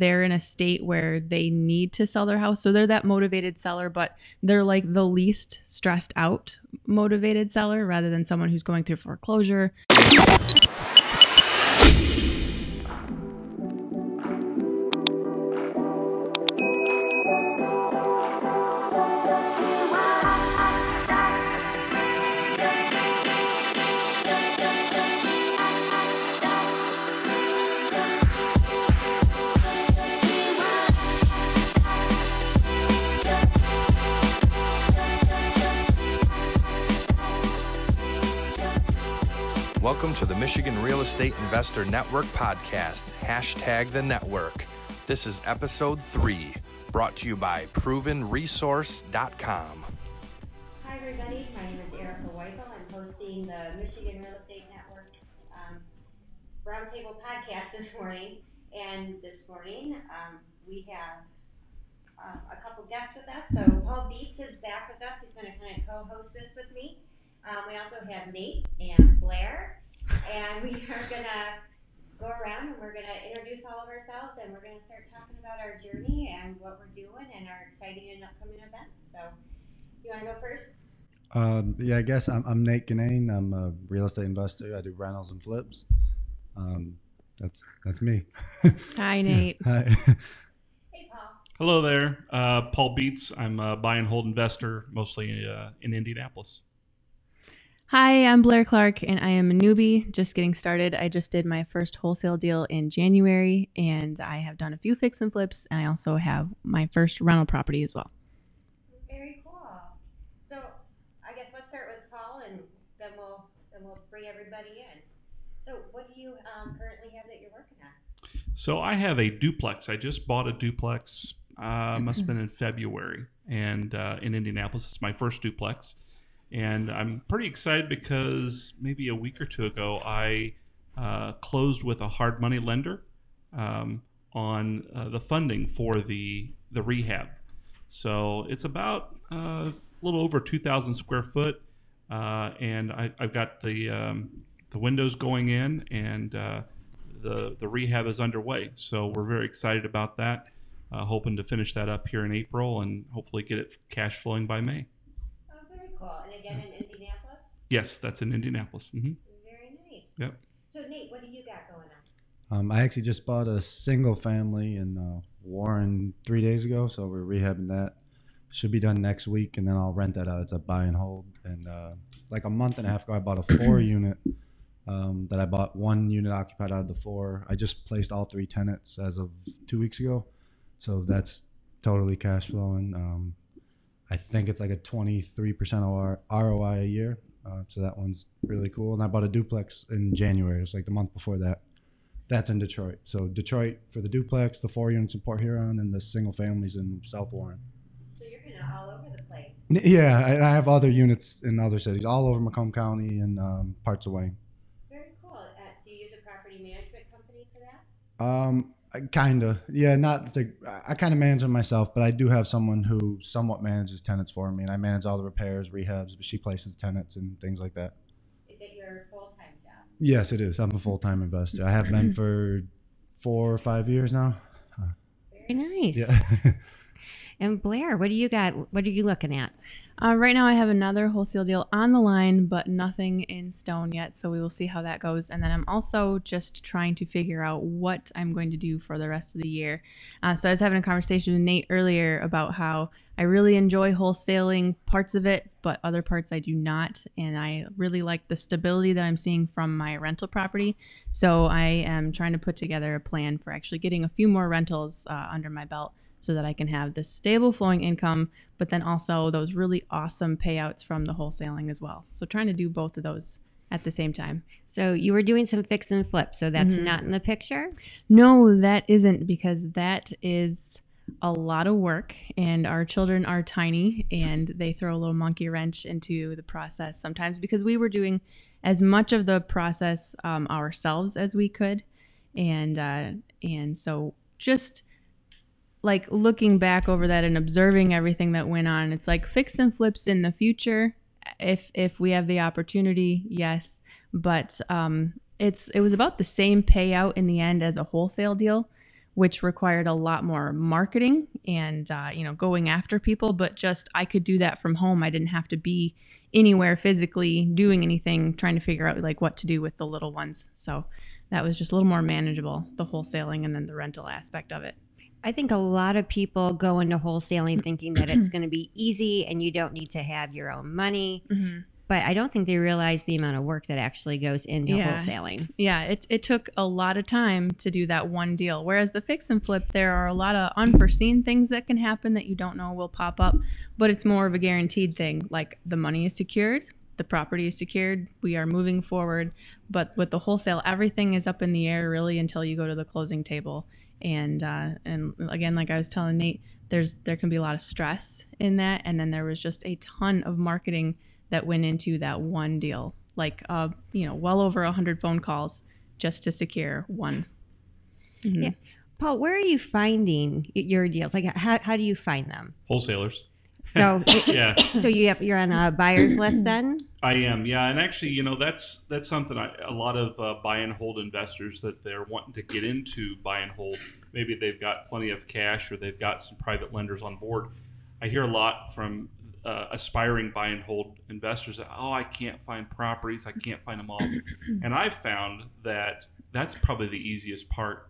they're in a state where they need to sell their house. So they're that motivated seller, but they're like the least stressed out motivated seller rather than someone who's going through foreclosure. Welcome to the Michigan Real Estate Investor Network podcast, #the network. This is episode 3, brought to you by provenresource.com. Hi everybody, my name is Erika Weichel. I'm hosting the Michigan Real Estate Network Roundtable podcast this morning. And this morning we have a couple guests with us. So Paul Beets is back with us. He's going to kind of co-host this with me. We also have Nate and Blair, and we are going to go around and we're going to introduce all of ourselves, and we're going to start talking about our journey and what we're doing and our exciting and upcoming events. So you want to go first? Yeah, I guess I'm Nate Guinane. I'm a real estate investor. I do rentals and flips. That's me. Hi, Nate. Hi. Hey, Paul. Hello there. Paul Beets. I'm a buy and hold investor, mostly in Indianapolis. Hi, I'm Blair Clark, and I am a newbie, just getting started. I just did my first wholesale deal in January, and I have done a few fix and flips, and I also have my first rental property as well. Very cool. So I guess let's start with Paul, and then we'll bring everybody in. So what do you currently have that you're working on? So I have a duplex. I just bought a duplex, must have been in February, and in Indianapolis. It's my first duplex. And I'm pretty excited because maybe a week or two ago, I closed with a hard money lender on the funding for the rehab. So it's about a little over 2,000 square foot, and I've got the windows going in, and the rehab is underway. So we're very excited about that, hoping to finish that up here in April and hopefully get it cash flowing by May. Cool. And again in Indianapolis? Yes, that's in Indianapolis. Mm-hmm. Very nice. Yep. So Nate, what do you got going on? I actually just bought a single family in Warren 3 days ago, so we're rehabbing that. Should be done next week, and then I'll rent that out. It's a buy and hold. And like a month and a half ago, I bought a 4-unit that I bought 1 unit occupied out of the 4. I just placed all 3 tenants as of 2 weeks ago, so that's totally cash flowing. I think it's like a 23% ROI a year. So that one's really cool. And I bought a duplex in January. It's like the month before that. That's in Detroit. So Detroit for the duplex, the 4 units in Port Huron, and the single families in South Warren. So you're kind of all over the place. Yeah, I have other units in other cities, all over Macomb County and parts of Wayne. Very cool. Do you use a property management company for that? Kinda, yeah. Not the, I kind of manage them myself, but I do have someone who somewhat manages tenants for me, and I manage all the repairs, rehabs, but she places tenants and things like that. Is it your full-time job? Yes, it is. I'm a full-time investor. I have been for 4 or 5 years now. Very nice. Yeah. And Blair, what do you got? What are you looking at? Right now I have another wholesale deal on the line, but nothing in stone yet. So we will see how that goes. And then I'm also just trying to figure out what I'm going to do for the rest of the year. So I was having a conversation with Nate earlier about how I really enjoy wholesaling parts of it, but other parts I do not. And I really like the stability that I'm seeing from my rental property. So I am trying to put together a plan for actually getting a few more rentals under my belt, so that I can have this stable flowing income, but then also those really awesome payouts from the wholesaling as well. So trying to do both of those at the same time. So you were doing some fix and flip, so that's not in the picture? No, that isn't, because that is a lot of work, and our children are tiny and they throw a little monkey wrench into the process sometimes, because we were doing as much of the process ourselves as we could. And so just like looking back over that and observing everything that went on, it's like fix and flips in the future if we have the opportunity, yes, but it was about the same payout in the end as a wholesale deal, which required a lot more marketing and, going after people. But just I could do that from home. I didn't have to be anywhere physically doing anything, trying to figure out like what to do with the little ones. So that was just a little more manageable, the wholesaling and then the rental aspect of it. I think a lot of people go into wholesaling thinking that it's going to be easy and you don't need to have your own money. Mm-hmm. But I don't think they realize the amount of work that actually goes into wholesaling. Yeah, it took a lot of time to do that one deal. Whereas the fix and flip, there are a lot of unforeseen things that can happen that you don't know will pop up. But it's more of a guaranteed thing. Like the money is secured, the property is secured, we are moving forward. But with the wholesale, everything is up in the air really until you go to the closing table. And again, like I was telling Nate, there can be a lot of stress in that. And then there was just a ton of marketing that went into that one deal, like well over 100 phone calls just to secure one. Mm-hmm. Yeah, Paul, where are you finding your deals? Like, how do you find them? Wholesalers. So Yeah. So you're on a buyer's list then? I am, yeah, and actually, that's something a lot of buy and hold investors that they're wanting to get into buy and hold. Maybe they've got plenty of cash or they've got some private lenders on board. I hear a lot from aspiring buy and hold investors that, I can't find properties, I can't find them all. And I've found that that's probably the easiest part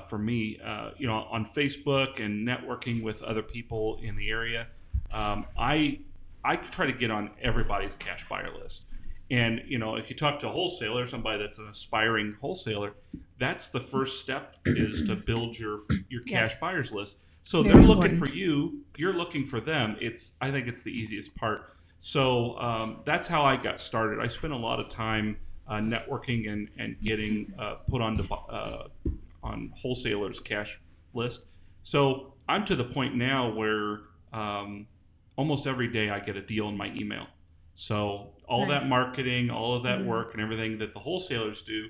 for me. On Facebook and networking with other people in the area, I try to get on everybody's cash buyer list. And, if you talk to a wholesaler, somebody that's an aspiring wholesaler, that's the first step is to build your cash buyers list. So Very they're important. looking for you, you're looking for them. I think it's the easiest part. So that's how I got started. I spent a lot of time networking and getting put on wholesalers' cash list. So I'm to the point now where almost every day I get a deal in my email. So all Nice. that marketing, all of that work and everything that the wholesalers do,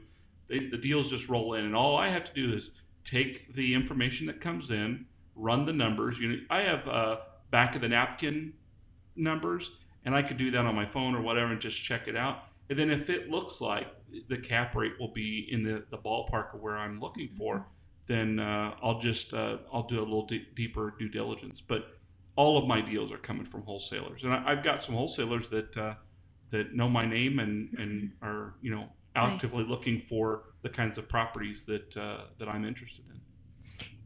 the deals just roll in. And all I have to do is take the information that comes in, run the numbers. I have back of the napkin numbers, and I could do that on my phone or whatever and just check it out. And then if it looks like the cap rate will be in the ballpark of where I'm looking for, then I'll do a little deeper due diligence. But all of my deals are coming from wholesalers, and I've got some wholesalers that know my name and are actively looking for the kinds of properties that I'm interested in.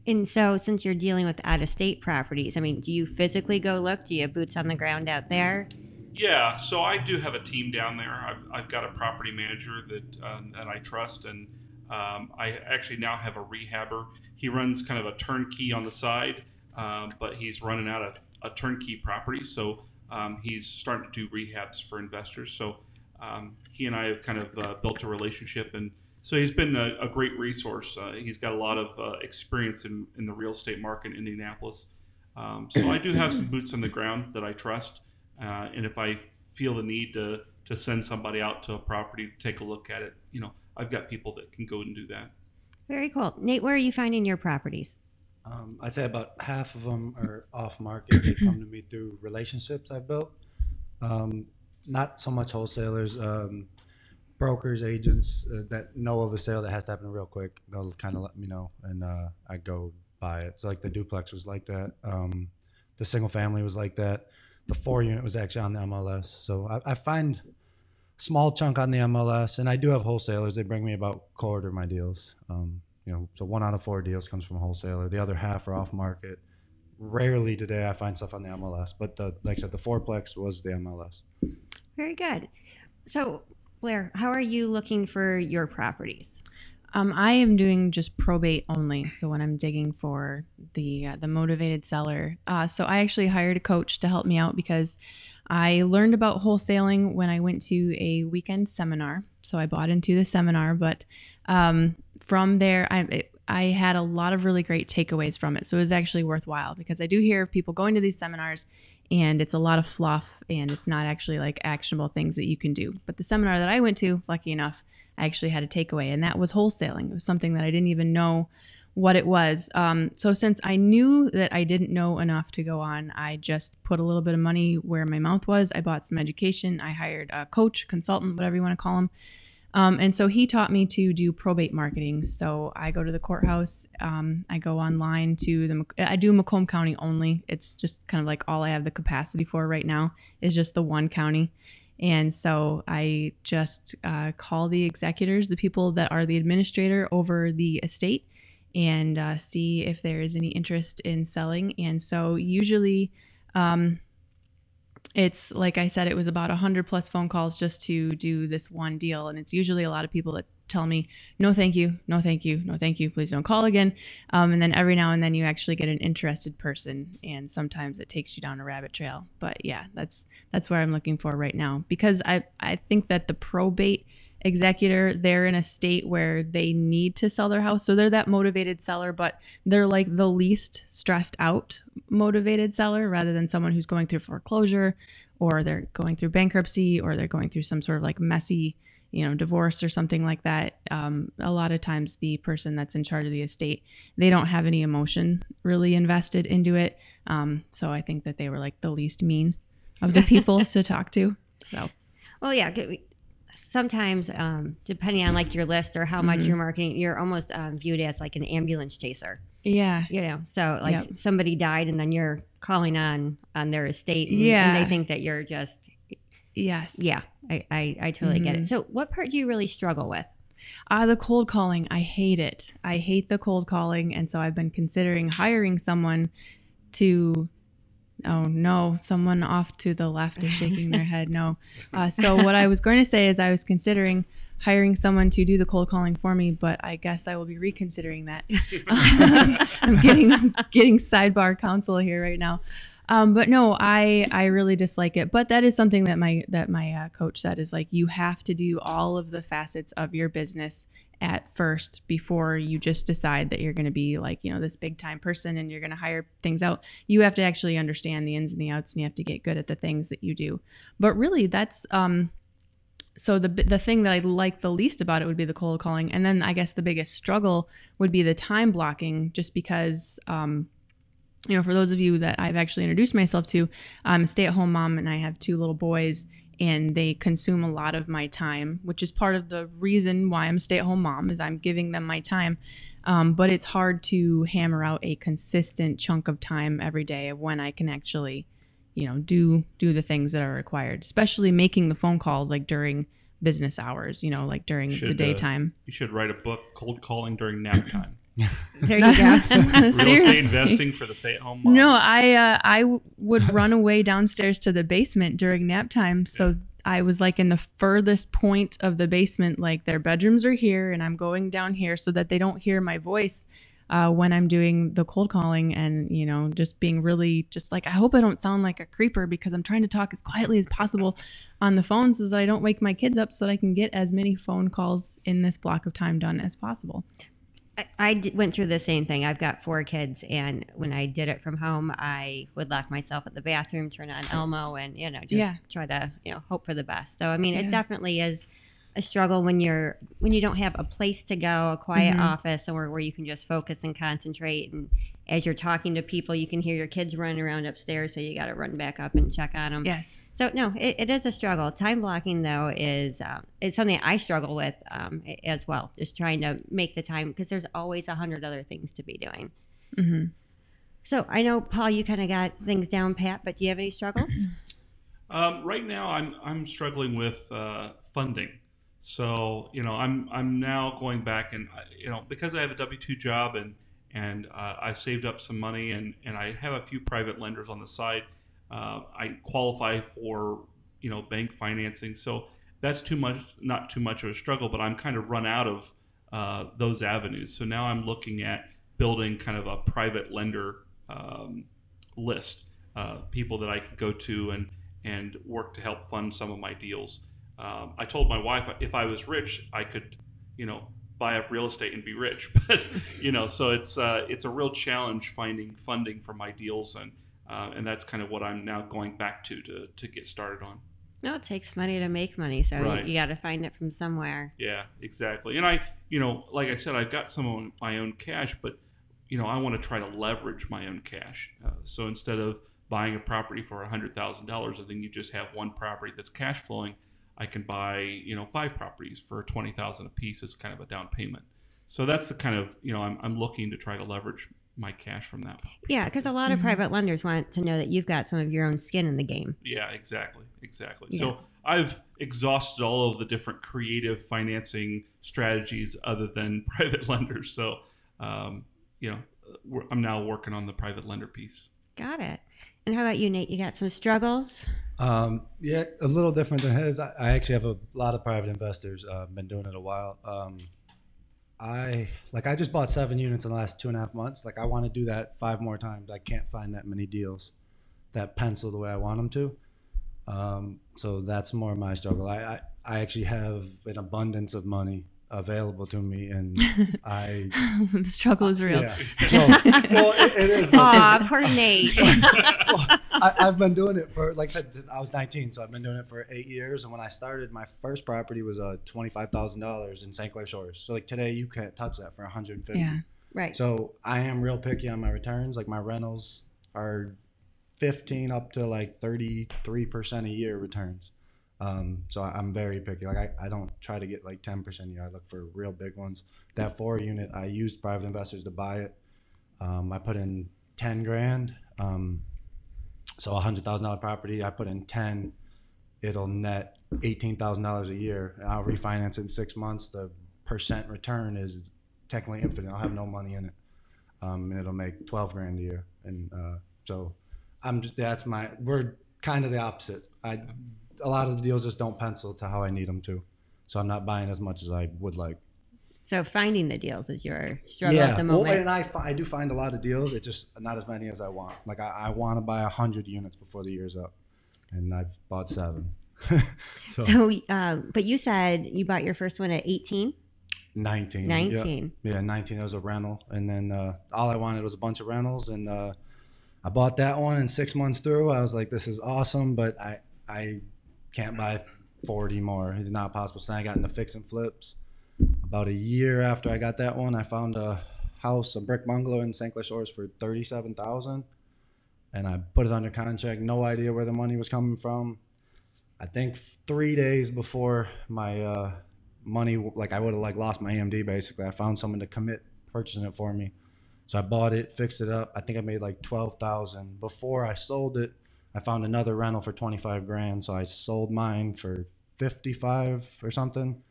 And so since you're dealing with out-of-state properties, do you physically go look? Do you have boots on the ground out there? Yeah, so I do have a team down there. I've got a property manager that I trust, and I actually now have a rehabber. He runs kind of a turnkey on the side, but he's running out a turnkey property, so he's starting to do rehabs for investors. So he and I have kind of built a relationship, and so he's been a great resource. He's got a lot of experience in the real estate market in Indianapolis. So I do have some boots on the ground that I trust. And if I feel the need to send somebody out to a property to take a look at it, I've got people that can go and do that. Very cool. Nate, where are you finding your properties? I'd say about half of them are off market. They come to me through relationships I've built. Not so much wholesalers. Brokers, agents that know of a sale that has to happen real quick, they'll kind of let me know, and I go buy it. So like the duplex was like that. The single family was like that. The 4-unit was actually on the MLS. So I find a small chunk on the MLS, and I do have wholesalers. They bring me about quarter of my deals. So 1 out of 4 deals comes from a wholesaler. The other half are off market. Rarely today I find stuff on the MLS, but like I said, the 4-plex was the MLS. Very good. So Blair, how are you looking for your properties? I am doing just probate only. So when I'm digging for the motivated seller, so I actually hired a coach to help me out because I learned about wholesaling when I went to a weekend seminar. So I bought into the seminar, but from there, I had a lot of really great takeaways from it. So it was actually worthwhile because I do hear of people going to these seminars and it's a lot of fluff and it's not actually like actionable things that you can do. But the seminar that I went to, lucky enough, I actually had a takeaway, and that was wholesaling. It was something that I didn't even know what it was. So since I knew that I didn't know enough to go on, I just put a little bit of money where my mouth was. I bought some education. I hired a coach, consultant, whatever you want to call them. And so he taught me to do probate marketing. So I go to the courthouse. I go online to I do Macomb County only. It's just kind of like all I have the capacity for right now is just the one county. And so I just call the executors, the people that are the administrator over the estate, and see if there is any interest in selling. And so usually it's like I said, it was about 100 plus phone calls just to do this one deal. And it's usually a lot of people that tell me, no, thank you. No, thank you. No, thank you. Please don't call again. And then every now and then you actually get an interested person. And sometimes it takes you down a rabbit trail. But yeah, that's where I'm looking for right now, because I think that the probate executor, they're in a state where they need to sell their house. So they're that motivated seller, but they're like the least stressed out motivated seller, rather than someone who's going through foreclosure, or they're going through bankruptcy, or they're going through some sort of like messy, divorce or something like that. A lot of times the person that's in charge of the estate, they don't have any emotion really invested into it. So I think that they were like the least mean of the people to talk to. So, well, yeah. Sometimes, depending on like your list or how much you're marketing, you're almost viewed as like an ambulance chaser. Yeah. So like somebody died and then you're calling on their estate and, and they think that you're just. Yes. Yeah. I totally get it. So what part do you really struggle with? The cold calling. I hate it. I hate the cold calling. And so I've been considering hiring someone to. Oh, no, someone off to the left is shaking their head. No. So what I was going to say is I was considering hiring someone to do the cold calling for me, but I guess I will be reconsidering that. I'm getting sidebar counsel here right now. But no, I really dislike it. But that is something that my coach said is like, you have to do all of the facets of your business at first before you just decide that you're going to be like, this big time person and you're going to hire things out. You have to actually understand the ins and the outs, and you have to get good at the things that you do. But really that's, so the thing that I like the least about it would be the cold calling. And then I guess the biggest struggle would be the time blocking, just because, for those of you that I've actually introduced myself to, I'm a stay-at-home mom and I have 2 little boys, and they consume a lot of my time, which is part of the reason why I'm a stay-at-home mom, is I'm giving them my time. But it's hard to hammer out a consistent chunk of time every day of when I can actually, do the things that are required, especially making the phone calls like during business hours, like during the daytime. You should write a book, Cold Calling During Nap Time. There you go. Real estate investing for the stay-at-home mom. No, I would run away downstairs to the basement during nap time. So I was like in the furthest point of the basement, like their bedrooms are here and I'm going down here so that they don't hear my voice when I'm doing the cold calling, and, just being really just like, I hope I don't sound like a creeper, because I'm trying to talk as quietly as possible on the phone so that I don't wake my kids up, so that I can get as many phone calls in this block of time done as possible. I went through the same thing. I've got 4 kids, and when I did it from home, I would lock myself at the bathroom, turn on Elmo, and try to hope for the best. So I mean, it definitely is a struggle when you don't have a place to go, a quiet office, somewhere where you can just focus and concentrate. And as you're talking to people, you can hear your kids running around upstairs, so you got to run back up and check on them. Yes. So no, it is a struggle. Time blocking, though, is something I struggle with as well. Just trying to make the time, because there's always 100 other things to be doing. Mm-hmm. So I know, Paul, you kind of got things down pat, but do you have any struggles? Right now, I'm struggling with funding. So I'm now going back, and because I have a W-2 job and I've saved up some money, and I have a few private lenders on the side. I qualify for, bank financing. So that's not too much of a struggle, but I'm kind of run out of those avenues. So now I'm looking at building kind of a private lender list, people that I can go to and work to help fund some of my deals. I told my wife if I was rich, I could, buy up real estate and be rich. But, so it's a real challenge finding funding for my deals, and that's kind of what I'm now going back to get started on. No, it takes money to make money, so right. You got to find it from somewhere. Yeah, exactly. And I, like I said, I've got some of my own cash, but I want to try to leverage my own cash. So instead of buying a property for $100,000, I think you just have one property that's cash flowing. I can buy 5 properties for $20,000 a piece as kind of a down payment. So that's the kind of I'm looking to try to leverage my cash from that. Yeah, because a lot of private lenders want to know that you've got some of your own skin in the game. Yeah, exactly. Yeah. So I've exhausted all of the different creative financing strategies other than private lenders. So, I'm now working on the private lender piece. Got it. And how about you, Nate? You got some struggles? Yeah, a little different than his. I actually have a lot of private investors. Been doing it a while. I just bought 7 units in the last 2.5 months. I want to do that 5 more times. I can't find that many deals that pencil the way I want them to. So that's more my struggle. I actually have an abundance of money available to me, and the struggle is real. Yeah. So, well, it is. Aw, poor Nate. Well, I've been doing it for, like I said, I was 19, so I've been doing it for 8 years. And when I started, my first property was $25,000 in St. Clair Shores. So today you can't touch that for $150,000. Yeah. Right. So I am real picky on my returns. My rentals are 15 up to 33% a year returns. So I'm very picky. I don't try to get 10% a year. I look for real big ones. That 4 unit, I used private investors to buy it. I put in 10 grand. So $100,000 property, I put in 10, it'll net $18,000 a year. And I'll refinance it in 6 months. The percent return is technically infinite. I'll have no money in it. And it'll make 12 grand a year. And so we're kind of the opposite. A lot of the deals just don't pencil to how I need them to. So I'm not buying as much as I would like. So finding the deals is your struggle at the moment. Well, and I do find a lot of deals. It's just not as many as I want. I want to buy 100 units before the year's up, and I've bought 7. But you said you bought your first one at 18? 19. 19. Yep. Yeah, 19. It was a rental, and then all I wanted was a bunch of rentals, and I bought that one. And 6 months through, I was like, "This is awesome," but I can't buy 40 more. It's not possible. So then I got into fix and flips. About a year after I got that one, I found a house, a brick bungalow in St. Clair Shores for $37,000, and I put it under contract. No idea where the money was coming from. I think 3 days before my money, I would have lost my EMD basically. I found someone to commit purchasing it for me, so I bought it, fixed it up. I think I made $12,000. Before I sold it, I found another rental for 25 grand, so I sold mine for 55 or something.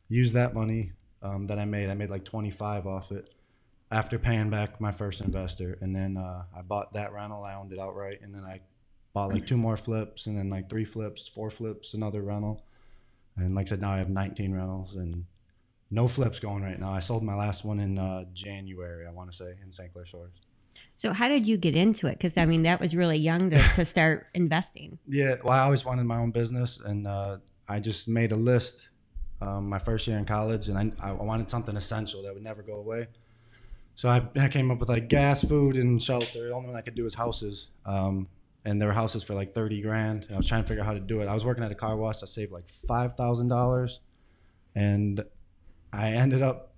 Used that money that I made 25 off it after paying back my first investor. And then I bought that rental. I owned it outright. And then I bought 2 more flips, and then 3 flips, 4 flips, another rental. And like I said, now I have 19 rentals and no flips going right now. I sold my last one in January, I want to say, in St. Clair Shores. So how did you get into it? Because, that was really young to start investing. Yeah, well, I always wanted my own business, and I just made a list my first year in college, and I wanted something essential that would never go away. So I came up with gas, food, and shelter. The only one I could do was houses, and there were houses for 30 grand. And I was trying to figure out how to do it. I was working at a car wash. I saved $5,000, and I ended up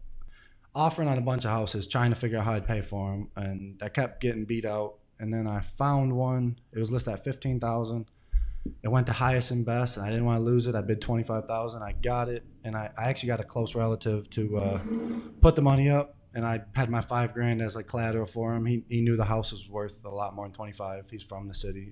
offering on a bunch of houses, trying to figure out how I'd pay for them, and I kept getting beat out. And then I found one. It was listed at $15,000. It went to highest and best, and I didn't want to lose it. I bid $25,000. I got it, and I actually got a close relative to put the money up, and I had my 5 grand as collateral for him. He knew the house was worth a lot more than 25. He's from the city,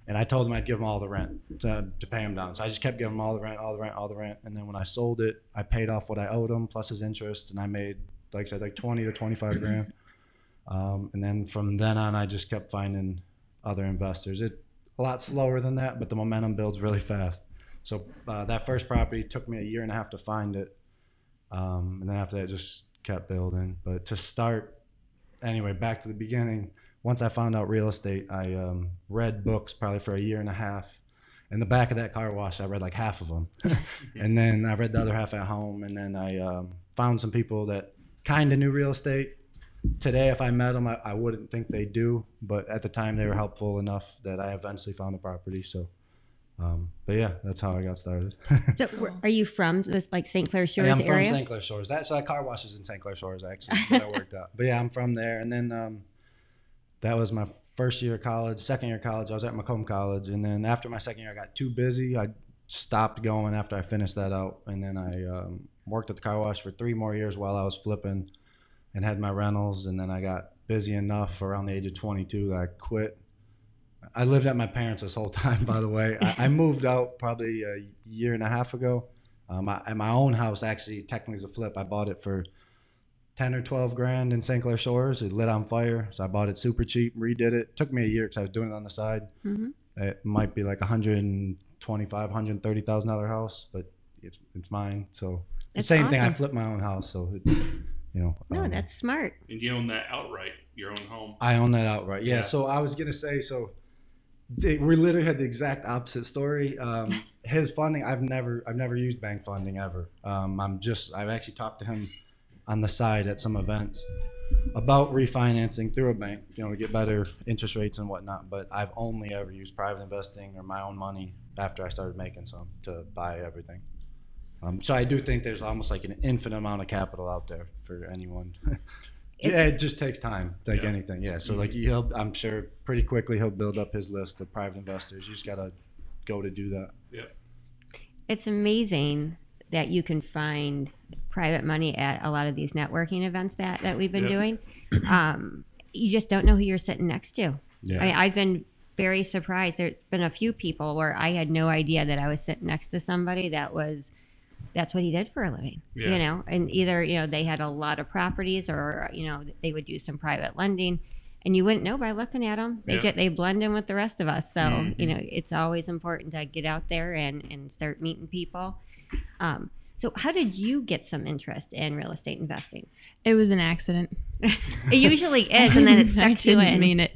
and I told him I'd give him all the rent to pay him down. So I just kept giving him all the rent, and then when I sold it, I paid off what I owed him plus his interest, and I made, like I said, 20 to 25 grand. And then from then on, I just kept finding other investors. A lot slower than that, but the momentum builds really fast. So that first property took me a year and a half to find it, and then after that, it just kept building. But to start, anyway, back to the beginning. Once I found out real estate, I read books probably for a year and a half. In the back of that car wash, I read half of them, and then I read the other half at home. And then I found some people that kind of knew real estate. Today, if I met them, I wouldn't think they do, but at the time they were helpful enough that I eventually found a property. So, but yeah, that's how I got started. So, are you from this St. Clair Shores I'm area? from St. Clair Shores. So that car wash is in St. Clair Shores actually. That worked out. But yeah, I'm from there. And then that was my first year of college. Second year of college, I was at Macomb College, and then after my second year, I got too busy. I stopped going after I finished that out. And then I worked at the car wash for 3 more years while I was flipping and had my rentals. And then I got busy enough around the age of 22 that I quit. I lived at my parents' this whole time, by the way. I moved out probably a year and a half ago. At my own house, actually, technically is a flip. I bought it for 10 or 12 grand in St. Clair Shores. It lit on fire, so I bought it super cheap, redid it. Took me a year because I was doing it on the side. Mm-hmm. It might be like $125,000, $130,000 house, but it's mine. So the same thing. I flipped my own house, so it, no, that's smart. And you own that outright, your own home. I own that outright. Yeah. So I was gonna say, we literally had the exact opposite story. His funding, I've never used bank funding ever. I've actually talked to him on the side at some events about refinancing through a bank, to get better interest rates and whatnot. But I've only ever used private investing or my own money after I started making some to buy everything. So I do think there's almost like an infinite amount of capital out there for anyone. Yeah, it just takes time, like anything. Yeah, so like I'm sure pretty quickly he'll build up his list of private investors. You just gotta go to do that. Yeah, it's amazing that you can find private money at a lot of these networking events that we've been doing. You just don't know who you're sitting next to. Yeah. I've been very surprised. There's been a few people where I had no idea that I was sitting next to somebody that's what he did for a living, and either, they had a lot of properties or, they would do some private lending, and you wouldn't know by looking at them. They blend in with the rest of us. So, it's always important to get out there and start meeting people. So how did you get some interest in real estate investing? It was an accident. It usually is, and then it sucks you in. I didn't mean it.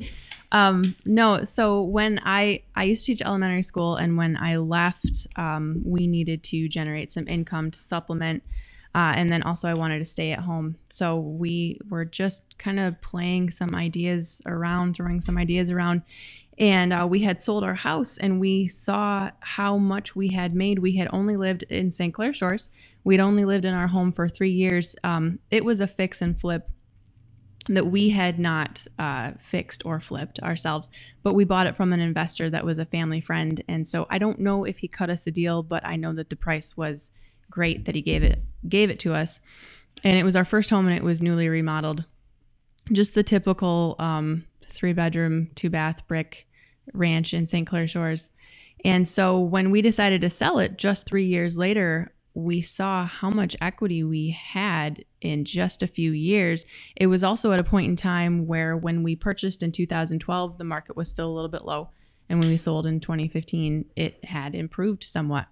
No, so when I used to teach elementary school, and when I left, we needed to generate some income to supplement. And then also I wanted to stay at home. So we were just kind of playing some ideas around, throwing some ideas around. And we had sold our house, and we saw how much we had made. We had only lived in St. Clair Shores. We'd only lived in our home for 3 years. It was a fix and flip that we had not fixed or flipped ourselves, but we bought it from an investor that was a family friend. And so I don't know if he cut us a deal, but I know that the price was great that he gave it to us. And it was our first home, and it was newly remodeled. Just the typical 3-bedroom, 2-bath brick ranch in St. Clair Shores. And so when we decided to sell it just 3 years later, we saw how much equity we had in just a few years. It was also at a point in time where when we purchased in 2012, the market was still a little bit low. And when we sold in 2015, it had improved somewhat.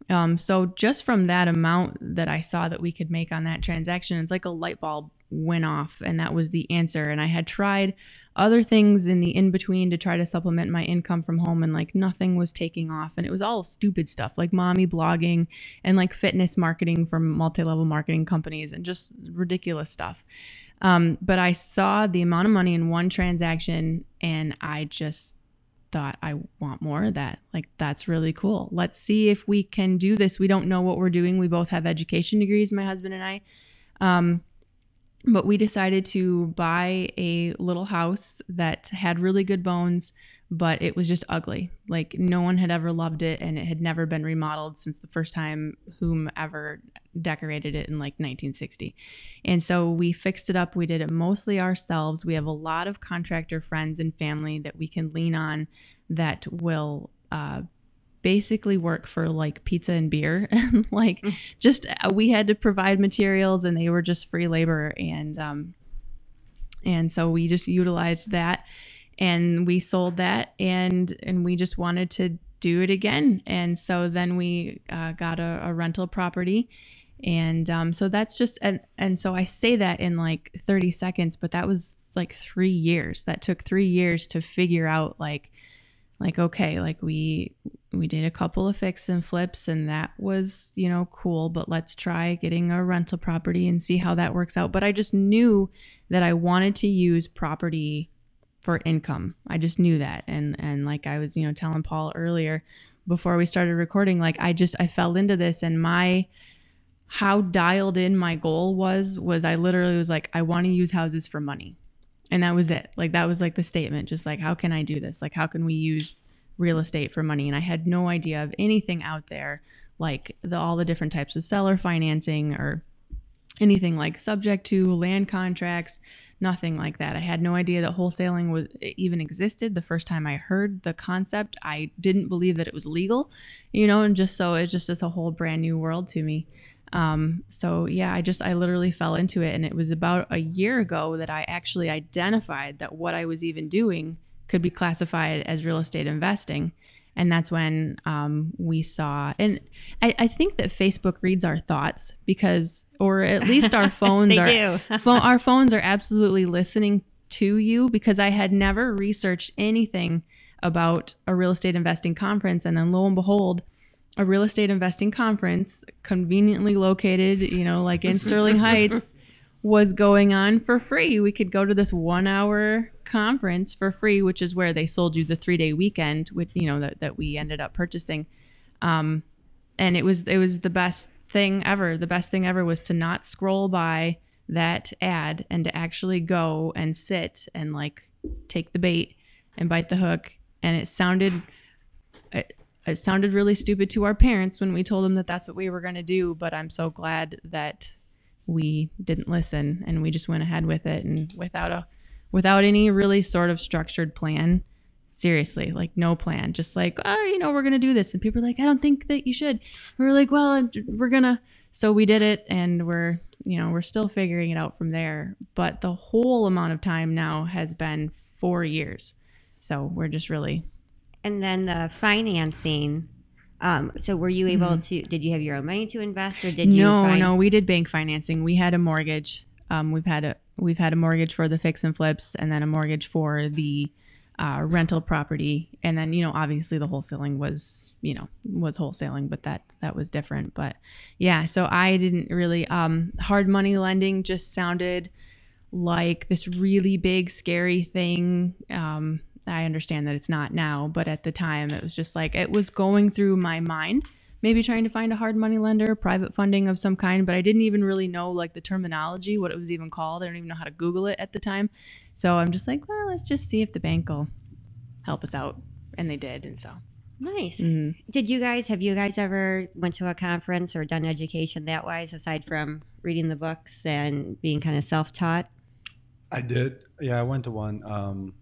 So just from that amount that I saw that we could make on that transaction, it's like a light bulb went off, and that was the answer. And I had tried other things in the in-between to try to supplement my income from home, and like nothing was taking off. And it was all stupid stuff like mommy blogging and like fitness marketing from multi-level marketing companies and just ridiculous stuff. But I saw the amount of money in one transaction, and I just thought, I want more of that. Like, that's really cool. Let's see if we can do this. We don't know what we're doing. We both have education degrees, my husband and I. But we decided to buy a little house that had really good bones, but it was just ugly. Like, no one had ever loved it, and it had never been remodeled since the first time whomever decorated it in like 1960. And so we fixed it up. We did it mostly ourselves. We have a lot of contractor friends and family that we can lean on that will basically work for like pizza and beer. And like just we had to provide materials, and they were just free labor. And so we just utilized that, and we sold that, and we just wanted to do it again. And so then we got a rental property. And so that's just, and so I say that in like 30 seconds, but that was like 3 years. That took 3 years to figure out like, okay, like we did a couple of fix and flips, and that was, cool, but let's try getting a rental property and see how that works out. But I just knew that I wanted to use property for income. I just knew that. And like I was, telling Paul earlier before we started recording, like I fell into this, and how dialed in my goal was I literally was like, I want to use houses for money. And that was it. Like, that was like the statement, just like, how can I do this? Like, how can we use real estate for money. And I had no idea of anything out there, like all the different types of seller financing or anything like subject to land contracts, nothing like that. I had no idea that wholesaling even existed. The first time I heard the concept, I didn't believe that it was legal, and it's a whole brand new world to me. So yeah, I literally fell into it, and it was about a year ago that I actually identified that what I was even doing could be classified as real estate investing. And that's when we saw, and I think that Facebook reads our thoughts or at least our phones our phones are absolutely listening to you, because I had never researched anything about a real estate investing conference. And then lo and behold, a real estate investing conference conveniently located, like in Sterling Heights, was going on for free. We could go to this 1-hour conference for free, which is where they sold you the 3-day weekend, which, that we ended up purchasing. And it was the best thing ever. The best thing ever was to not scroll by that ad and to actually go and sit and like take the bait and bite the hook. And it sounded really stupid to our parents when we told them that that's what we were going to do. But I'm so glad that we didn't listen and we just went ahead with it, and without any really sort of structured plan. Seriously, like no plan, just like, we're going to do this. And people are like, I don't think that you should. We were like, well, we're going to. So we did it, and we're still figuring it out from there. But the whole amount of time now has been 4 years. So we're just really. And then the financing. So were you able to, did you have your own money to invest, or did you? No, we did bank financing. We had a mortgage. We've had a mortgage for the fix and flips, and then a mortgage for the rental property. And then, obviously the wholesaling was wholesaling, but that was different. But yeah, so I didn't really, hard money lending just sounded like this really big, scary thing. I understand that it's not now, but at the time it was just like, it was going through my mind, maybe trying to find a hard money lender, private funding of some kind, but I didn't even really know like the terminology, what it was even called. I don't even know how to Google it at the time. So I'm just like, well, let's just see if the bank will help us out. And they did. And so. Nice. Mm-hmm. Have you guys ever went to a conference or done education that wise, aside from reading the books and being kind of self-taught? I did. Yeah, I went to one.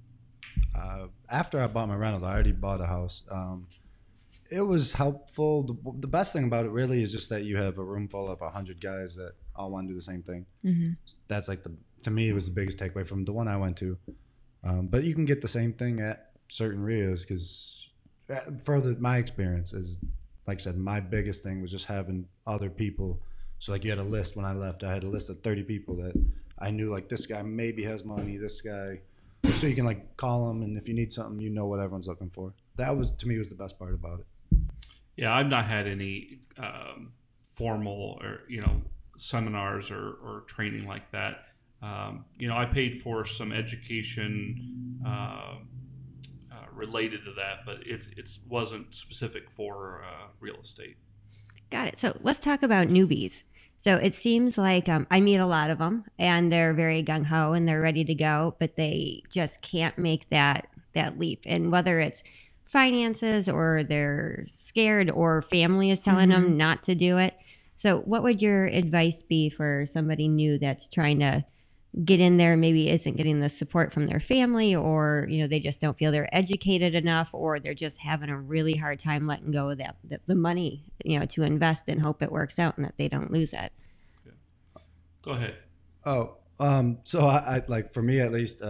After I bought my rental, I already bought a house. It was helpful. The best thing about it really is just that you have a room full of 100 guys that all want to do the same thing. Mm-hmm. That's like to me, it was the biggest takeaway from the one I went to. But you can get the same thing at certain RIAs, because my experience is, like I said, my biggest thing was just having other people. So like you had a list when I left. I had a list of 30 people that I knew, like, this guy maybe has money, this guy. So you can like call them, and if you need something, what everyone's looking for. That was, to me, was the best part about it. Yeah, I've not had any formal or seminars or training like that. I paid for some education related to that, but it wasn't specific for real estate. Got it. So let's talk about newbies. So it seems like I meet a lot of them, and they're very gung-ho and they're ready to go, but they just can't make that leap. And whether it's finances or they're scared or family is telling them not to do it. So what would your advice be for somebody new that's trying to get in there, maybe isn't getting the support from their family, or they just don't feel they're educated enough, or they're just having a really hard time letting go of the money to invest and hope it works out and that they don't lose it? Yeah. Go ahead. So I like, for me at least,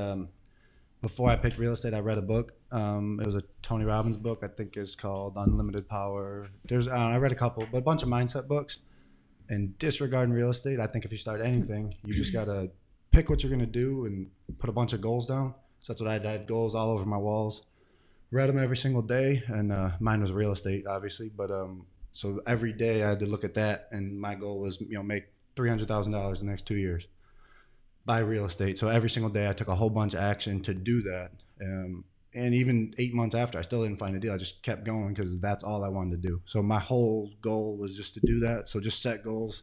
before I picked real estate, I read a book. It was a Tony Robbins book. I think it's called Unlimited Power. I read a couple, but a bunch of mindset books. And disregarding real estate, I think if you start anything, you just gotta pick what you're going to do and put a bunch of goals down. So that's what I had goals all over my walls. Read them every single day, and mine was real estate, obviously. But so every day I had to look at that, and my goal was, make $300,000 the next 2 years. Buy real estate. So every single day I took a whole bunch of action to do that. And even 8 months after, I still didn't find a deal. I just kept going because that's all I wanted to do. So my whole goal was just to do that. So just set goals,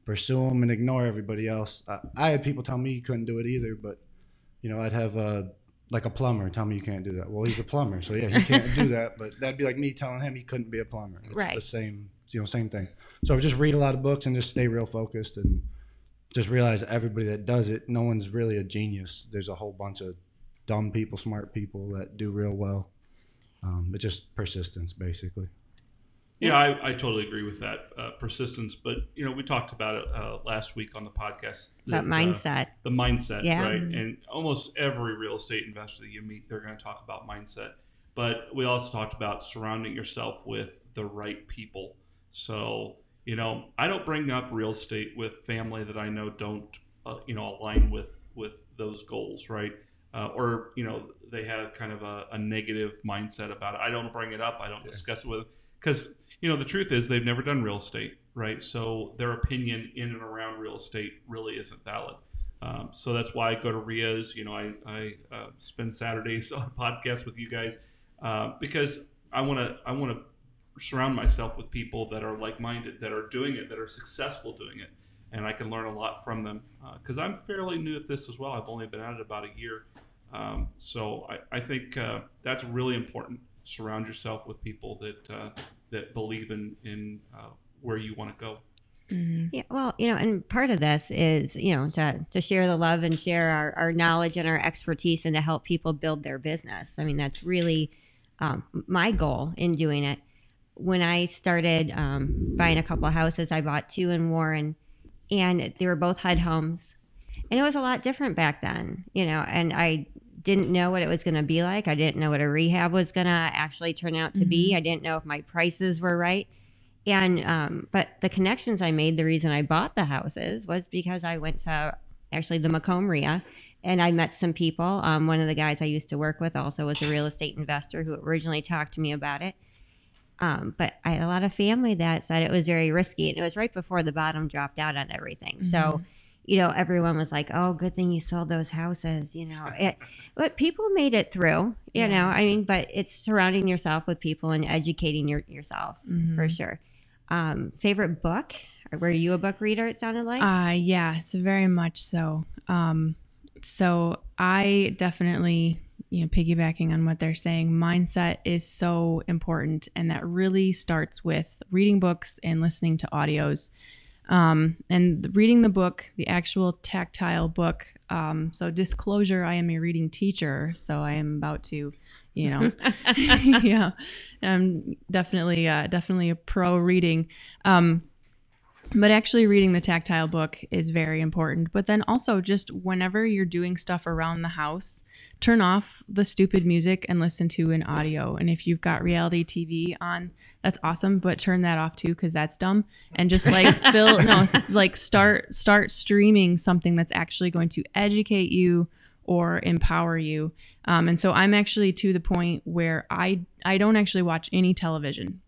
pursue them, and ignore everybody else. I had people tell me you couldn't do it either, but I'd have like a plumber, tell me you can't do that. Well, he's a plumber, so yeah, he can't do that. But that'd be like me telling him he couldn't be a plumber. It's right. the same, same thing. So just read a lot of books and just stay real focused and just realize everybody that does it, no one's really a genius. There's a whole bunch of dumb people, smart people that do real well. But just persistence, basically. Yeah, I totally agree with that, persistence. But, we talked about it last week on the podcast. That mindset. The mindset, yeah. right? And almost every real estate investor that you meet, they're going to talk about mindset. But we also talked about surrounding yourself with the right people. So, I don't bring up real estate with family that I know don't, align with those goals, right? Or, they have kind of a negative mindset about it. I don't bring it up. I don't discuss it with them. Because, the truth is they've never done real estate, right? So their opinion in and around real estate really isn't valid. So that's why I go to RIAs. I spend Saturdays on podcasts with you guys because I want to surround myself with people that are like-minded, that are doing it, that are successful doing it, and I can learn a lot from them. Because I'm fairly new at this as well. I've only been at it about a year. So I think that's really important. Surround yourself with people that believe in where you want to go. Mm-hmm. Yeah, well, and part of this is, to share the love and share our knowledge and our expertise and to help people build their business. I mean, that's really my goal in doing it. When I started buying a couple of houses, I bought 2 in Warren, and they were both HUD homes. And it was a lot different back then, and I didn't know what it was going to be like. I didn't know what a rehab was going to actually turn out to be. I didn't know if my prices were right. And but the connections I made, the reason I bought the houses was because I went to actually the Macomb RIA, and I met some people. One of the guys I used to work with also was a real estate investor who originally talked to me about it. But I had a lot of family that said it was very risky, and it was right before the bottom dropped out on everything. So everyone was like, oh, good thing you sold those houses, but people made it through, but it's surrounding yourself with people and educating yourself for sure. Favorite book? Were you a book reader, it sounded like? Yeah, it's very much so. So I definitely, piggybacking on what they're saying, mindset is so important. And that really starts with reading books and listening to audios. And reading the book, the actual tactile book. So disclosure, I am a reading teacher, so I am about to, yeah, I'm definitely a pro reading. But actually reading the tactile book is very important. But then also just whenever you're doing stuff around the house, turn off the stupid music and listen to an audio. And if you've got reality TV on, that's awesome, but turn that off too, because that's dumb. And just start streaming something that's actually going to educate you or empower you. And so I'm actually to the point where I don't actually watch any television.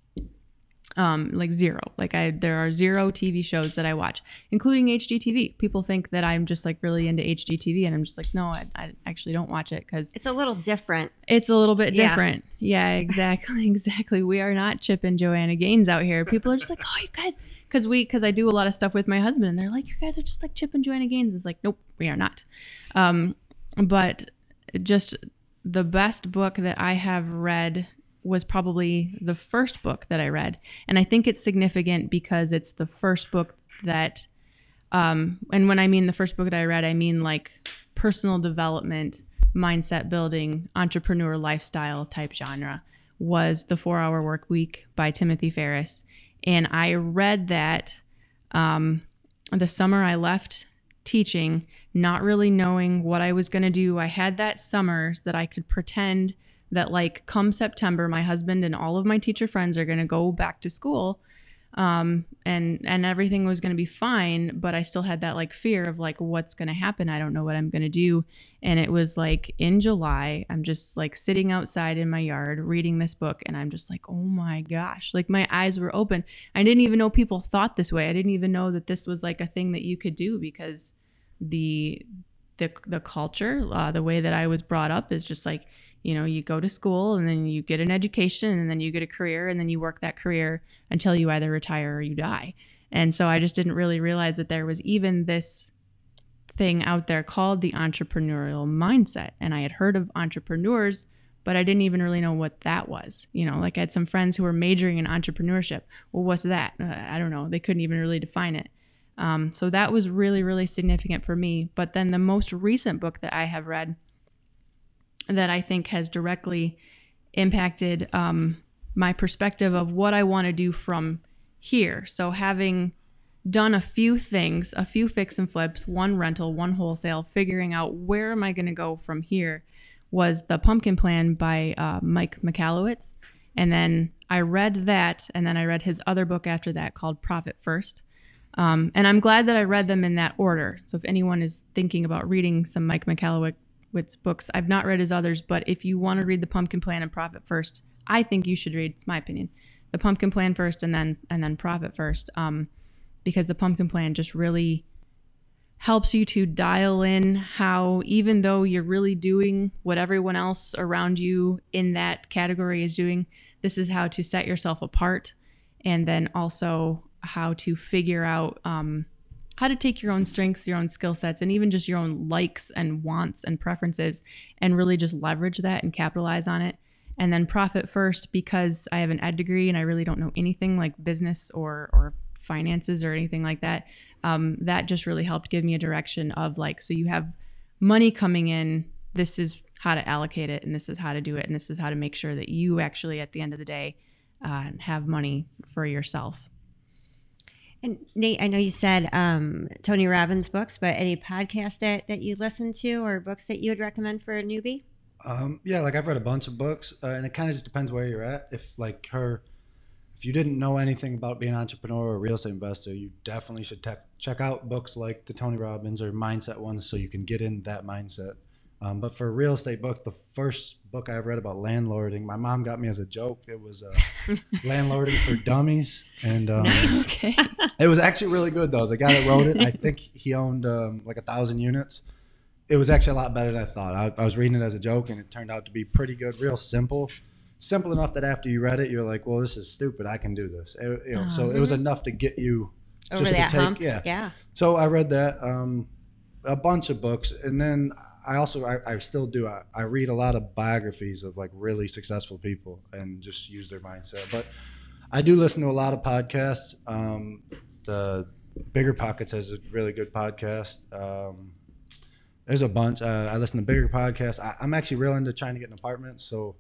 Zero. There are 0 TV shows that I watch, including HGTV. People think that I'm just really into HGTV, and I'm just like, no, I actually don't watch it because it's a little different. It's a little bit different. Yeah, exactly. We are not Chip and Joanna Gaines out here. People are just like, oh, you guys, because I do a lot of stuff with my husband, and they're like, you guys are just like Chip and Joanna Gaines. It's like, nope, we are not. But just the best book that I have read was probably the first book that I read. And I think it's significant because it's the first book that, and when I mean the first book that I read, I mean personal development, mindset building, entrepreneur lifestyle type genre, was The 4-Hour Work Week by Timothy Ferriss. And I read that the summer I left teaching, not really knowing what I was going to do. I had that summer that I could pretend that come September, my husband and all of my teacher friends are going to go back to school, and everything was going to be fine. But I still had that fear of what's going to happen. I don't know what I'm going to do. And it was in July, I'm just sitting outside in my yard reading this book, and I'm just oh my gosh, my eyes were open. I didn't even know people thought this way. I didn't even know that this was a thing that you could do, because the culture, the way that I was brought up is just you go to school and then you get an education and then you get a career and then you work that career until you either retire or you die. And so I just didn't really realize that there was even this thing out there called the entrepreneurial mindset. And I had heard of entrepreneurs, but I didn't even really know what that was. You know, like I had some friends who were majoring in entrepreneurship. Well, what's that? I don't know. They couldn't even really define it. So that was really, really significant for me. But then the most recent book that I have read that I think has directly impacted my perspective of what I want to do from here. So having done a few things, a few fix and flips, one rental, one wholesale, figuring out where am I going to go from here was The Pumpkin Plan by Mike Michalowicz. And then I read that, and then I read his other book after that called Profit First. And I'm glad that I read them in that order. So if anyone is thinking about reading some Mike Michalowicz books, I've not read his others, but if you want to read The Pumpkin Plan and Profit First, I think you should read, it's my opinion, The Pumpkin Plan first and then Profit First. Because the Pumpkin Plan just really helps you to dial in how, even though you're really doing what everyone else around you in that category is doing, this is how to set yourself apart, and then also how to figure out how to take your own strengths, your own skill sets, and even just your own likes and wants and preferences and really just leverage that and capitalize on it. And then Profit First, because I have an ed degree and I really don't know anything like business or finances or anything like that, that just really helped give me a direction of like, so you have money coming in, this is how to allocate it, and this is how to do it, and this is how to make sure that you actually at the end of the day have money for yourself. And Nate, I know you said Tony Robbins books, but any podcasts that you listen to or books that you would recommend for a newbie? Yeah, like I've read a bunch of books, and it kind of just depends where you're at. If you didn't know anything about being an entrepreneur or a real estate investor, you definitely should check out books like the Tony Robbins or mindset ones so you can get in that mindset. But for real estate books, the first book I read about landlording, my mom got me as a joke. It was Landlording for Dummies. And Nice. Okay. It was actually really good, though. The guy that wrote it, I think he owned like 1,000 units. It was actually a lot better than I thought. I was reading it as a joke, and it turned out to be pretty good, real simple. Simple enough that after you read it, you're like, well, this is stupid. I can do this. So it was enough to get you Over just that to take, hump. yeah. So I read that, a bunch of books, and then I still do. I read a lot of biographies of like really successful people and just use their mindset. But I do listen to a lot of podcasts. The Bigger Pockets has a really good podcast. There's a bunch. I listen to Bigger Podcasts. I'm actually real into trying to get an apartment, so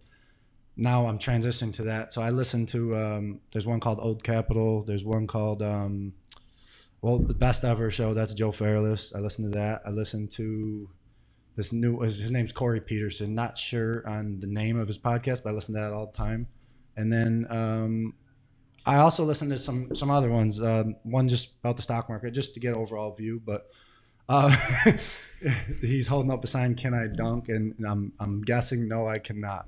now I'm transitioning to that. So I listen to, there's one called Old Capital. There's one called, the Best Ever Show. That's Joe Fairless. I listen to that. I listen to this his name's Corey Peterson. Not sure on the name of his podcast, but I listen to that all the time. And then I also listen to some other ones. One just about the stock market, just to get an overall view. But he's holding up a sign, "Can I dunk?" And I'm guessing no, I cannot.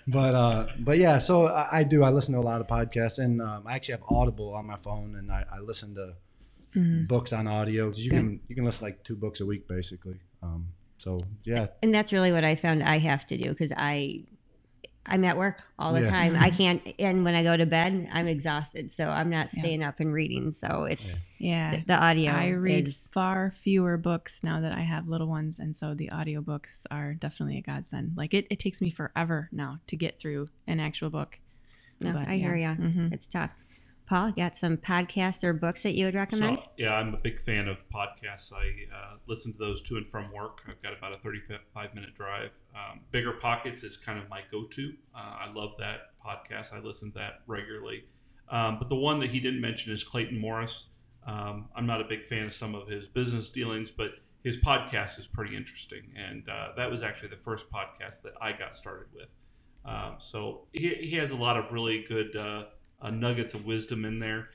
But yeah, so I listen to a lot of podcasts, and I actually have Audible on my phone, and I listen to books on audio, because you can listen like 2 books a week basically. So yeah, And that's really what I found I have to do, because I'm at work all the time. I can't, and when I go to bed, I'm exhausted, so I'm not staying up and reading. So it's the audio. I read far fewer books now that I have little ones, and so the audiobooks are definitely a godsend. Like it takes me forever now to get through an actual book. No, but, I hear you. Mm-hmm. It's tough. Paul, you got some podcasts or books that you would recommend? So, yeah, I'm a big fan of podcasts. I listen to those to and from work. I've got about a 35-minute drive. Bigger Pockets is kind of my go-to. I love that podcast. I listen to that regularly. But the one that he didn't mention is Clayton Morris. I'm not a big fan of some of his business dealings, but his podcast is pretty interesting. And that was actually the first podcast that I got started with. So he has a lot of really good nuggets of wisdom in there,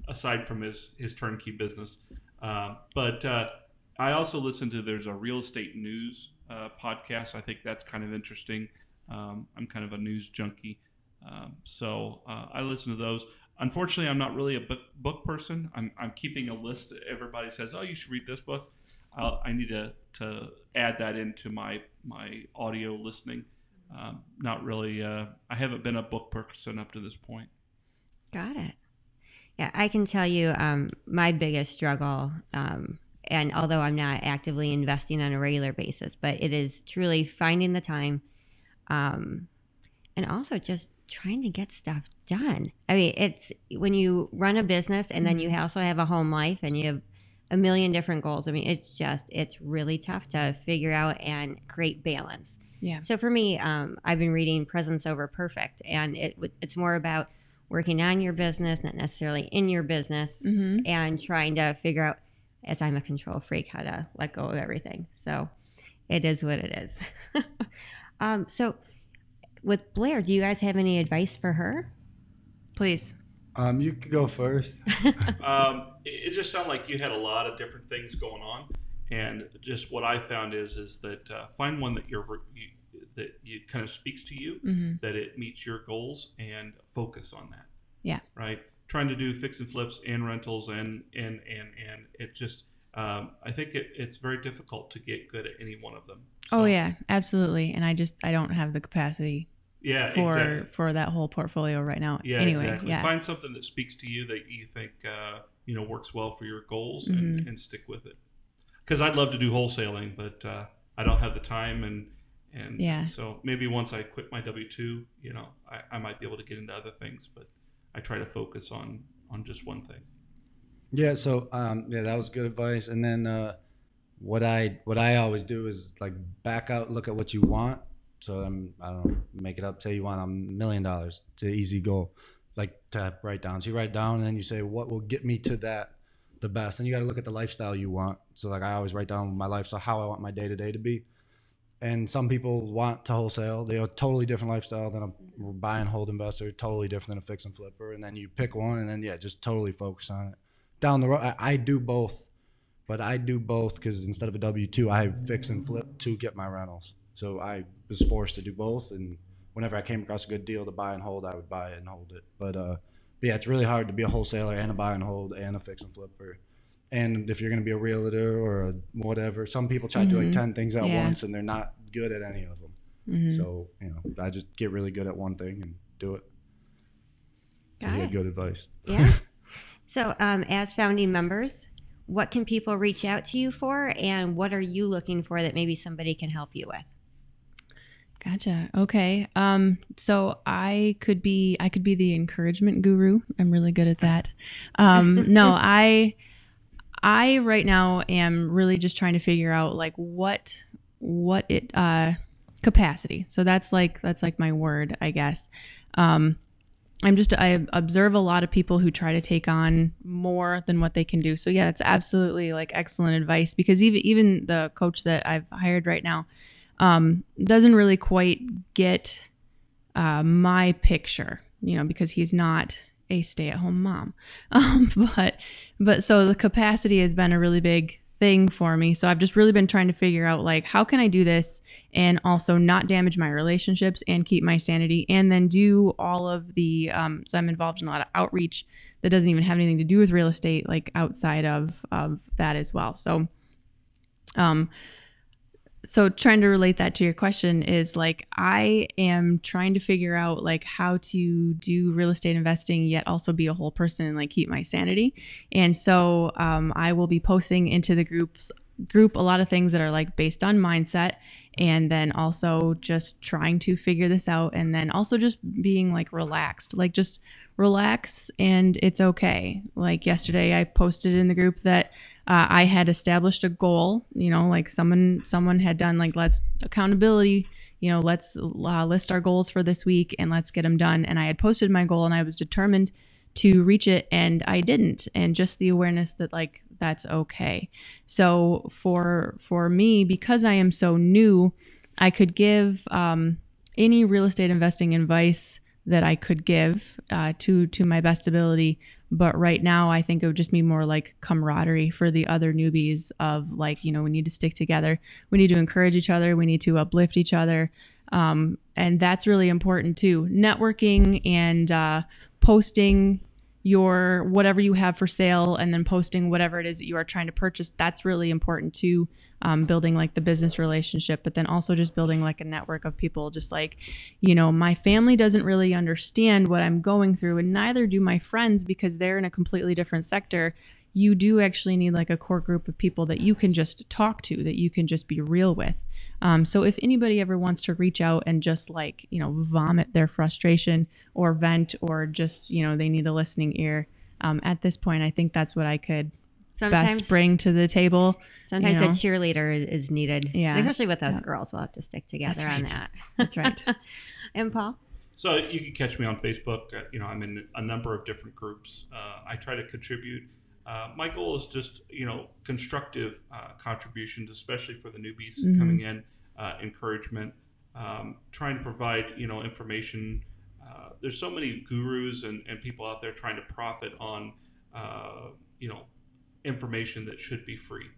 aside from his turnkey business. But I also listen to, there's a real estate news podcast. I think that's kind of interesting. I'm kind of a news junkie. So I listen to those. Unfortunately, I'm not really a book person. I'm keeping a list. Everybody says, oh, you should read this book. I need to add that into my audio listening. Not really. I haven't been a book person up to this point. Got it. Yeah, I can tell you my biggest struggle, and although I'm not actively investing on a regular basis, but it is truly finding the time, and also just trying to get stuff done. I mean, it's when you run a business and then you also have a home life and you have a million different goals. I mean, it's really tough to figure out and create balance. Yeah. So for me, I've been reading Presence Over Perfect, and it's more about working on your business, not necessarily in your business, and trying to figure out, as I'm a control freak, how to let go of everything. So it is what it is. So with Blair, do you guys have any advice for her? Please. You could go first. It just sounded like you had a lot of different things going on, and just what I found is that find one that that kind of speaks to you, that it meets your goals, and focus on that. Yeah. Right. Trying to do fix and flips and rentals and it just I think it's very difficult to get good at any one of them. So, oh yeah, absolutely. And I don't have the capacity. Yeah, for that whole portfolio right now. Yeah, anyway, exactly. Yeah. Find something that speaks to you that you think works well for your goals, and stick with it. Because I'd love to do wholesaling, but I don't have the time, and so maybe once I quit my W-2, I might be able to get into other things, but I try to focus on just one thing. Yeah. So that was good advice. And then what I always do is like back out, look at what you want. So I don't know, make it up. Say you want $1 million, to easy goal, like to write down. So you write down, and then you say, what will get me to that the best? And you got to look at the lifestyle you want. So like I always write down my lifestyle, how I want my day to day to be. And some people want to wholesale. They have a totally different lifestyle than a buy and hold investor, totally different than a fix and flipper. And then you pick one, and then just totally focus on it. Down the road, I do both, but I do both because instead of a W-2, I fix and flip to get my rentals. So I was forced to do both, and whenever I came across a good deal to buy and hold, I would buy it and hold it. But yeah, it's really hard to be a wholesaler and a buy and hold and a fix and flipper. And if you're going to be a realtor or a whatever, some people try to do like 10 things at once, and they're not good at any of them. So I just get really good at one thing and do it. So you had good advice. Yeah. So as founding members, what can people reach out to you for, and what are you looking for that maybe somebody can help you with? Gotcha. Okay. So I could be the encouragement guru. I'm really good at that. No, I right now am really just trying to figure out like what it capacity. So that's like my word, I guess. I observe a lot of people who try to take on more than what they can do. So yeah, it's absolutely like excellent advice, because even the coach that I've hired right now doesn't really quite get my picture, because he's not a stay-at-home mom. But so the capacity has been a really big thing for me. So I've just really been trying to figure out like, how can I do this and also not damage my relationships and keep my sanity, and then do all of the, so I'm involved in a lot of outreach that doesn't even have anything to do with real estate, like outside of that as well. So trying to relate that to your question is like, I am trying to figure out like how to do real estate investing, yet also be a whole person and like keep my sanity. And so I will be posting into the group a lot of things that are like based on mindset, and then also just trying to figure this out, and then also just being like relaxed, like just relax and it's okay. Like yesterday I posted in the group that I had established a goal, like someone had done like, let's accountability, let's list our goals for this week and let's get them done. And I had posted my goal and I was determined to reach it, and I didn't. And just the awareness that like, that's okay. So for me, because I am so new, I could give any real estate investing advice that I could give to my best ability. But right now, I think it would just be more like camaraderie for the other newbies of like, we need to stick together. We need to encourage each other. We need to uplift each other. And that's really important too. Networking and posting your whatever you have for sale and then posting whatever it is that you are trying to purchase. That's really important too. Building like the business relationship, but then also just building like a network of people. Just like, my family doesn't really understand what I'm going through, and neither do my friends because they're in a completely different sector. You do actually need like a core group of people that you can just talk to, that you can just be real with. So if anybody ever wants to reach out and just like, vomit their frustration or vent, or just, they need a listening ear, at this point, I think that's what I could best bring to the table. Sometimes a cheerleader is needed. Yeah. Especially with us girls. We'll have to stick together on that. That's right. And Paul? So you can catch me on Facebook. I'm in a number of different groups. I try to contribute. My goal is just, constructive contributions, especially for the newbies coming in, encouragement, trying to provide, information. There's so many gurus and people out there trying to profit on, information that should be free.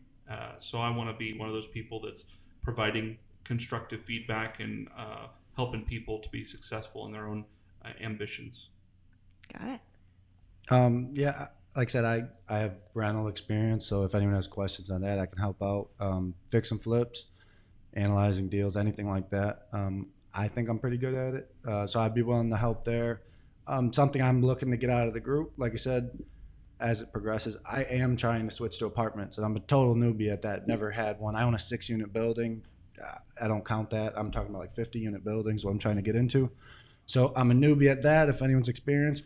So I want to be one of those people that's providing constructive feedback and helping people to be successful in their own ambitions. Got it. Yeah. Like I said, I have rental experience, so if anyone has questions on that, I can help out. Fix and flips, analyzing deals, anything like that. I think I'm pretty good at it, so I'd be willing to help there. Something I'm looking to get out of the group, like I said, as it progresses, I am trying to switch to apartments, and I'm a total newbie at that. Never had one. I own a 6-unit building. I don't count that. I'm talking about like 50-unit buildings, what I'm trying to get into. So I'm a newbie at that. If anyone's experienced,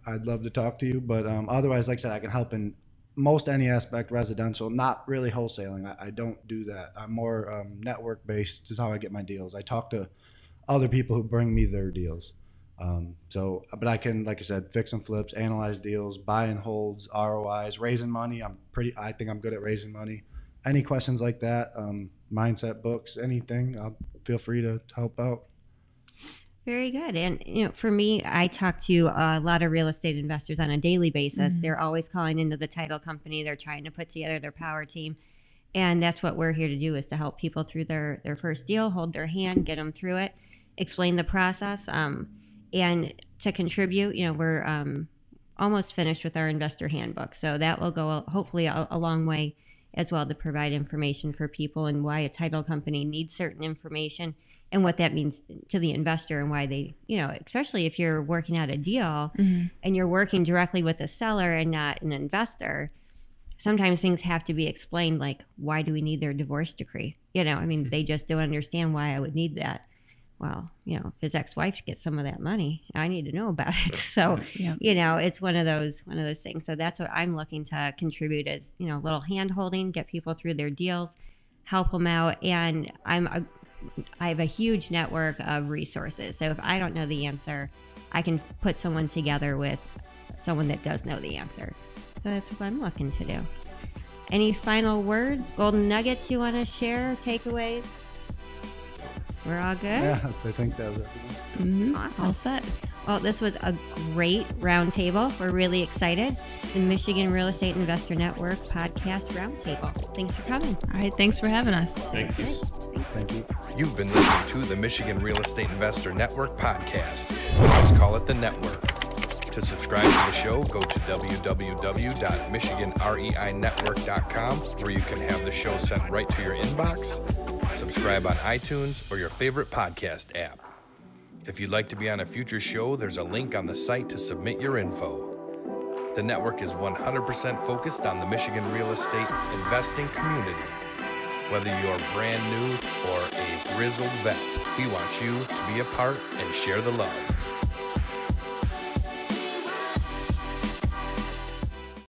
I'd love to talk to you, but otherwise, like I said, I can help in most any aspect, residential, not really wholesaling. I don't do that. I'm more network based is how I get my deals. I talk to other people who bring me their deals. But I can, like I said, fix and flips, analyze deals, buy and holds, ROIs, raising money. I think I'm good at raising money. Any questions like that, mindset books, anything, feel free to help out. Very good. And, for me, I talk to a lot of real estate investors on a daily basis. They're always calling into the title company. They're trying to put together their power team. And that's what we're here to do, is to help people through their first deal, hold their hand, get them through it, explain the process, and to contribute. We're almost finished with our investor handbook. So that will go hopefully a long way as well to provide information for people and why a title company needs certain information and what that means to the investor, and why they, especially if you're working out a deal and you're working directly with a seller and not an investor, sometimes things have to be explained, like, why do we need their divorce decree? They just don't understand why I would need that. Well, if his ex-wife gets some of that money, I need to know about it. So, it's one of those things. So that's what I'm looking to contribute, is, a little hand holding, get people through their deals, help them out. And I have a huge network of resources. So if I don't know the answer, I can put someone together with someone that does know the answer. So that's what I'm looking to do. Any final words, golden nuggets you want to share, takeaways? We're all good? Yeah, I think that was it. Awesome. All set. Well, this was a great roundtable. We're really excited. The Michigan Real Estate Investor Network podcast roundtable. Thanks for coming. All right. Thanks for having us. Thank you. Thank you. You've been listening to the Michigan Real Estate Investor Network podcast. Just call it the network. To subscribe to the show, go to www.michiganreinetwork.com, where you can have the show sent right to your inbox. Subscribe on iTunes or your favorite podcast app. If you'd like to be on a future show, there's a link on the site to submit your info. The network is 100% focused on the Michigan real estate investing community. Whether you're brand new or a grizzled vet, we want you to be a part and share the love.